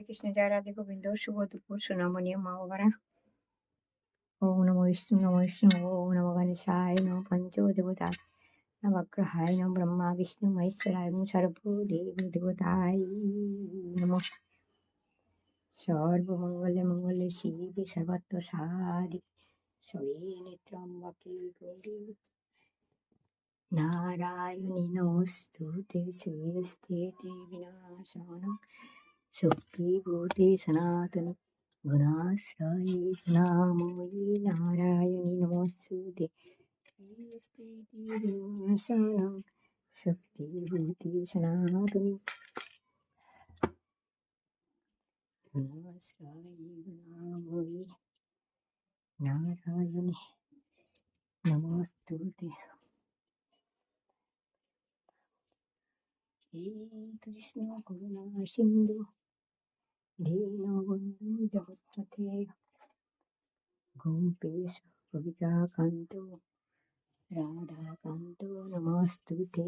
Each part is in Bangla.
কৃষ্ণ জয় রাধে গোবিন্দ শুভ দুপুর সোনামণি মা বাবারা। ওম নমো বিষ্ণু নমো বিষ্ণু ওম নমো গণেশায় নমো পঞ্চদেবতায় নবগ্রহায় নমো ব্রহ্মা বিষ্ণু মহেশ্বরায় নমো সর্বদেব দেবতায় নমঃ। সর্বমঙ্গলে মঙ্গলে শিবে সর্বত্র সাধি শরীরে ত্র্যম্বকে গৌরী নারায়ণী নমস্তুতে শ্রেষ্ঠে বিনাশানং শক্তিভূতে সনাতনে গুণাশ্রয়ে গুণাময়ী নারায়ণী নমস্তুতে বিনাশানং শক্তিভূতে সনাতনে গুণাশ্রয়ে গুণাময়ী নারায়ণী নমস্তুতে। হে কৃষ্ণ করুণা সিন্ধু দীনবন্ধু জগৎপতে গোপেশ কবিতাকান্ত রাধাকান্ত নমস্তুতে।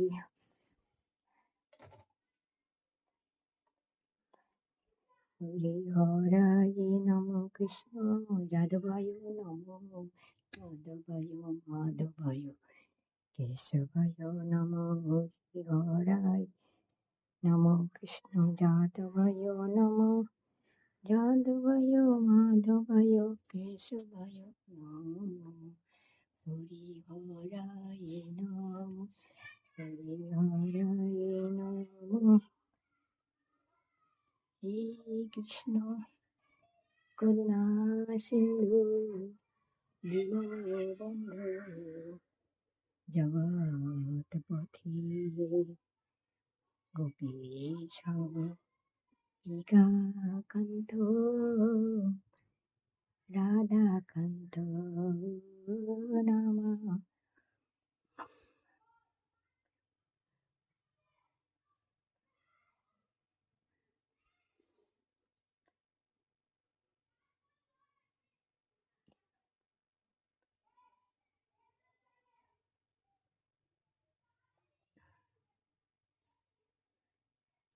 হরে হরায় নমো কৃষ্ণ যাদবায় নমো মাধবায় মাধবায় কেশবায় নমো হরি হরায় নমো কৃষ্ণ যাদবায় নমো যাদবায় মাধবায় কেশবায় নমো হরি হরায় নমো হরি হরায় নমো। হে কৃষ্ণ করুণা সিন্ধু দীনবন্ধু জগৎপথে গোপীশ গোপিকাকান্ত রাধাকান্ত নমঃ।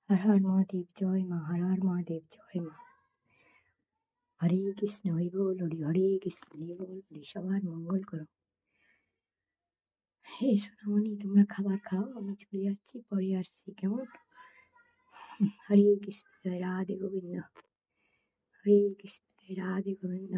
হর হর মহাদেব জয় মা, হর হর মহাদেব জয় মা। হরে কৃষ্ণ হরি বল হরি, হরে কৃষ্ণ হরি বল হরি। সবার মঙ্গল করো। হে সোনামণি তোমরা খাবার খাও, আমি চলে যাচ্ছি, পরে আসছি কেমন। হরে কৃষ্ণ জয় রাধে গোবিন্দ, হরে কৃষ্ণ জয় রাধে গোবিন্দ।